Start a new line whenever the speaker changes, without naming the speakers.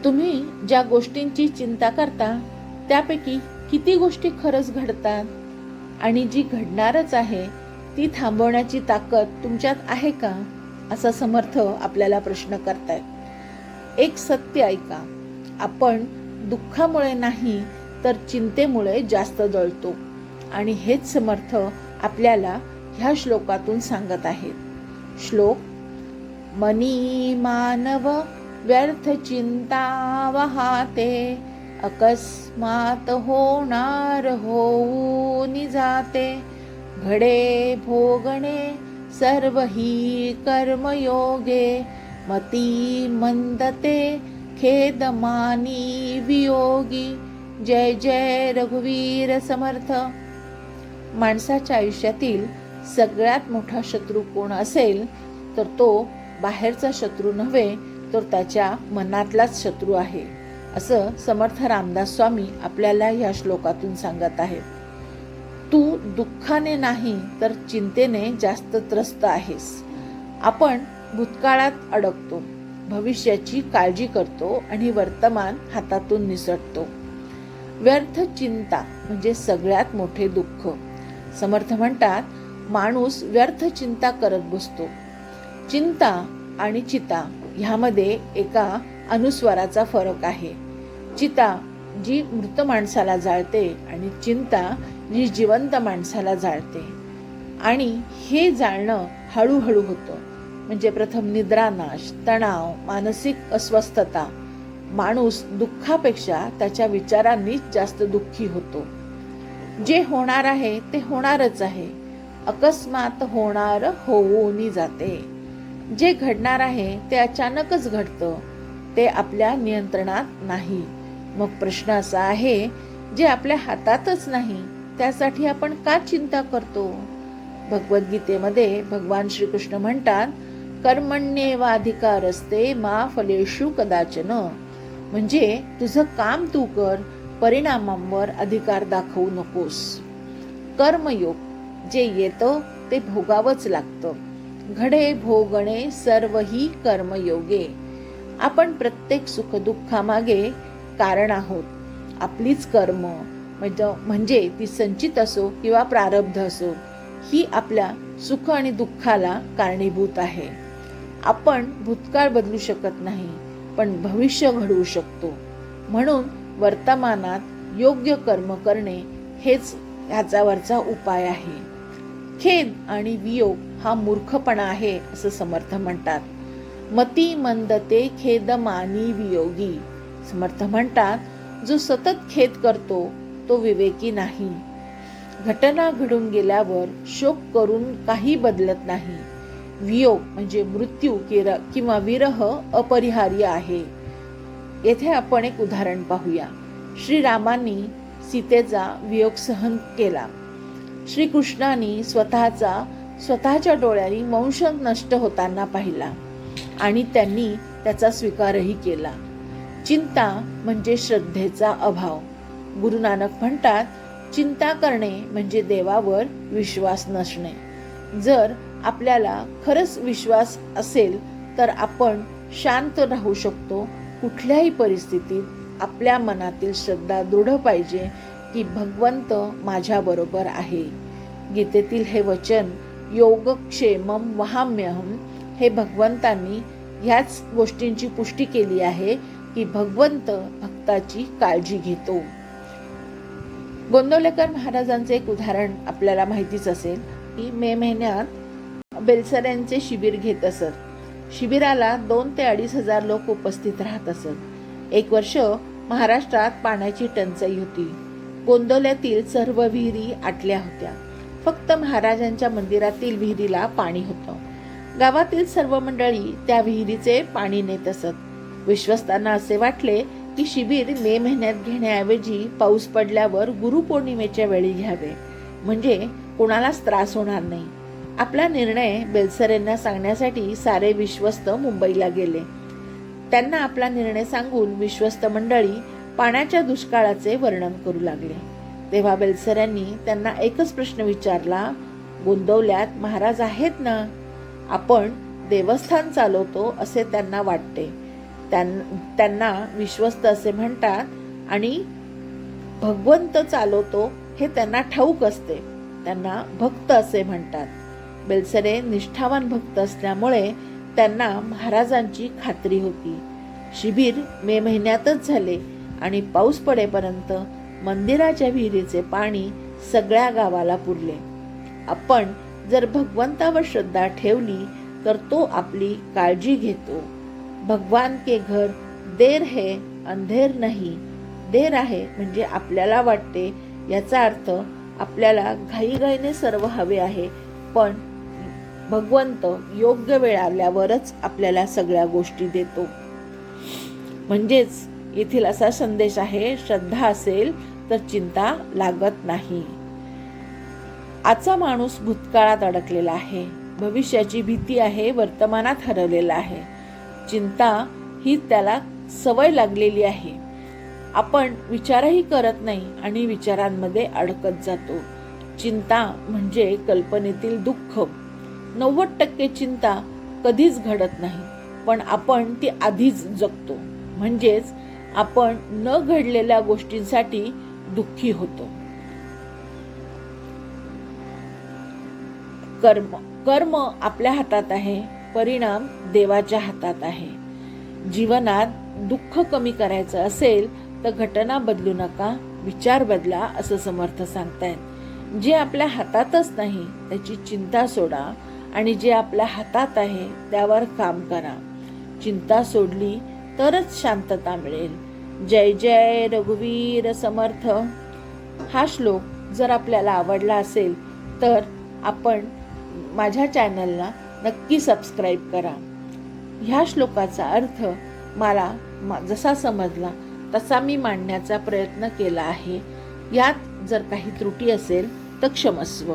तुम्ही ज्या गोष्टींची चिंता करता त्यापैकी किती गोष्टी खरंच घडतात आणि जी घडणारच आहे ती थांबवण्याची ताकद तुमच्यात आहे का, असा समर्थ आपल्याला प्रश्न करतायत. एक सत्य ऐका, आपण दुःखामुळे नाही तर चिंतेमुळे जास्त जळतो आणि हेच समर्थ आपल्याला ह्या श्लोकातून सांगत आहेत. श्लोक: मनी मानव व्यर्थ चिंता वहाते, अकस्मात होणार होऊन जाते. घडे भोगणे सर्व ही कर्मयोगे, मती मंदते खेदमानी वियोगी. जय जय रघुवीर समर्थ. माणसाच्या आयुष्यातील सगळ्यात मोठा शत्रू कोण असेल तर तो बाहेरचा शत्रू नव्हे तर त्याच्या मनातलाच शत्रू आहे, असं समर्थ रामदास स्वामी आपल्याला या श्लोकातून सांगत आहेत. तू दुःखाने नाही तर चिंतेने जास्त त्रस्त आहेस. आपण भूतकाळात अडकतो, भविष्याची काळजी करतो आणि वर्तमान हातातून निसटतो. व्यर्थ चिंता म्हणजे सगळ्यात मोठे दुःख. समर्थ म्हणतात, माणूस व्यर्थ चिंता करत बसतो. चिंता आणि चिता ह्यामध्ये एका अनुस्वाराचा फरक आहे. चिता जी मृत माणसाला जाळते आणि चिंता जी जिवंत माणसाला जाळते. आणि हे जाळणं हळूहळू होतं. म्हणजे प्रथम निद्रानाश, तणाव, मानसिक अस्वस्थता. माणूस दुःखापेक्षा त्याच्या विचारांनीच जास्त दुःखी होतो. जे होणार आहे ते होणारच आहे. अकस्मात होणार होऊन जाते. जे घडणार आहे ते अचानकच घडतं, ते आपल्या नियंत्रणात नाही. मग प्रश्न असा आहे, जे आपल्या हातातच नाही त्यासाठी आपण का चिंता करतो? भगवद्गीतेमध्ये भगवान श्रीकृष्ण म्हणतात, कर्मण्येवाधिकारस्ते मा फलेषु कदाचन. म्हणजे तुझं काम तू कर, परिणामांवर अधिकार दाखवू नकोस. कर्मयोग, जे येतं ते भोगावंच लागतं. घडे भोगणे सर्व ही कर्मयोगे. आपण प्रत्येक सुखदुःखामागे कारण आहोत. आपलीच कर्म, म्हणजे ती संचित असो किंवा प्रारब्ध असो, ही आपल्या सुख आणि दुःखाला कारणीभूत आहे. आपण भूतकाळ बदलू शकत नाही, पण भविष्य घडवू शकतो. म्हणून वर्तमानात योग्य कर्म करणे हेच ह्याच्यावरचा उपाय आहे. खेद आणि वियोग हा मूर्खपणा आहे, असं समर्थ म्हणतात. मती मंदते खेदमानी वियोगी. समर्थ म्हणतात, जो सतत खेद करतो तो विवेकी नाही. घटना घडून गेल्यावर शोक करून काही बदलत नाही. वियोग म्हणजे मृत्यू किंवा विरह अपरिहार्य आहे. येथे आपण एक उदाहरण पाहूया. श्रीरामांनी सीतेचा वियोग सहन केला. श्रीकृष्णांनी स्वतःच्या डोळ्यांनी वंश नष्ट होताना पाहिला आणि त्यांनी त्याचा स्वीकारही केला. चिंता म्हणजे श्रद्धेचा अभाव. गुरु नानक म्हणतात, चिंता करणे म्हणजे देवावर विश्वास नसणे. जर आपल्याला खरंच विश्वास असेल तर आपण शांत राहू शकतो. कुठल्याही परिस्थितीत आपल्या मनातील श्रद्धा दृढ पाहिजे की भगवंत माझ्या बरोबर आहे. गीतेतील हे वचन योगक्षेमम वहाम्यहम, हे भगवंतांनी ह्याच गोष्टींची पुष्टी केली आहे की भगवंत भक्ताची काळजी घेतो. गोंदवलेकर महाराजांचे एक उदाहरण आपल्याला माहितीच असेल की मे महिन्यात बेलसऱ्यांचे शिबिर घेत असत. शिबिराला 2,000 ते 2,500 लोक उपस्थित राहत असत. एक वर्ष महाराष्ट्रात पाण्याची टंचाई होती. गोंदवल्यातील सर्व विहिरी आटल्या होत्या. फक्त महाराजांच्या मंदिरातील विहिरीला पाणी होतं. गावातील सर्व मंडळी त्या विहिरीचे पाणी नेत असत. विश्वस्तांना असे वाटले की शिबिर मे महिन्यात घेण्याऐवजी पाऊस पडल्यावर गुरुपौर्णिमेच्या वेळी घ्यावे, म्हणजे कोणालाच त्रास होणार नाही. आपला निर्णय बेलसरेंना सांगण्यासाठी सारे विश्वस्त मुंबईला गेले. त्यांना आपला निर्णय सांगून विश्वस्त मंडळी पाण्याच्या दुष्काळाचे वर्णन करू लागले. तेव्हा बेलसऱ्यांनी त्यांना एकच प्रश्न विचारला, गोंदवल्यात महाराज आहेत ना? आपण देवस्थान चालवतो असे त्यांना वाटते. त्यांना विश्वस्त असे म्हणतात आणि भगवंत चालवतो हे त्यांना ठाऊक असते, त्यांना भक्त असे म्हणतात. बेलसरे निष्ठावान भक्त असल्यामुळे त्यांना महाराजांची खात्री होती. शिबिर मे महिन्यातच झाले आणि पाऊस पडेपर्यंत मंदिराच्या विहिरीचे पाणी सगळ्या गावाला पुरले. आपण जर भगवंतावर श्रद्धा ठेवली तर तो आपली काळजी घेतो. भगवान के घर देर है अंधेर नाही. देर आहे म्हणजे आपल्याला वाटते, याचा अर्थ आपल्याला घाईघाईने सर्व हवे आहे, पण भगवंत योग्य वेळ आल्यावरच आपल्याला सगळ्या गोष्टी देतो. म्हणजेच येथील असा संदेश आहे, श्रद्धा असेल तर चिंता लागत नाही. आजचा माणूस भूतकाळात अडकलेला आहे, भविष्याची भीती आहे, वर्तमानात हरवलेला आहे. चिंता ही त्याला सवय लागलेली आहे. आपण विचारही करत नाही आणि विचारांमध्ये अडकत जातो. चिंता म्हणजे कल्पनेतील दुःख. 90% चिंता कधीच घडत नाही, पण आपण ती आधीच जगतो. म्हणजेच आपण न घडलेल्या गोष्टींसाठी दुःखी होतो. कर्म आपल्या हातात आहे, परिणाम देवाच्या हातात आहे. जीवनात दुःख कमी करायचं असेल तर घटना बदलू नका, विचार बदला, असं समर्थ सांगतायत. जे आपल्या हातातच नाही त्याची चिंता सोडा आणि जे आपल्या हातात आहे त्यावर काम करा. चिंता सोडली तरच शांतता मिळेल. जय जय रघुवीर समर्थ. हा श्लोक जर आपल्याला आवडला असेल तर आपण माझ्या चॅनलला नक्की सबस्क्राईब करा. ह्या श्लोकाचा अर्थ मला जसा समजला तसा मी मांडण्याचा प्रयत्न केला आहे. यात जर काही त्रुटी असेल तर क्षमस्व.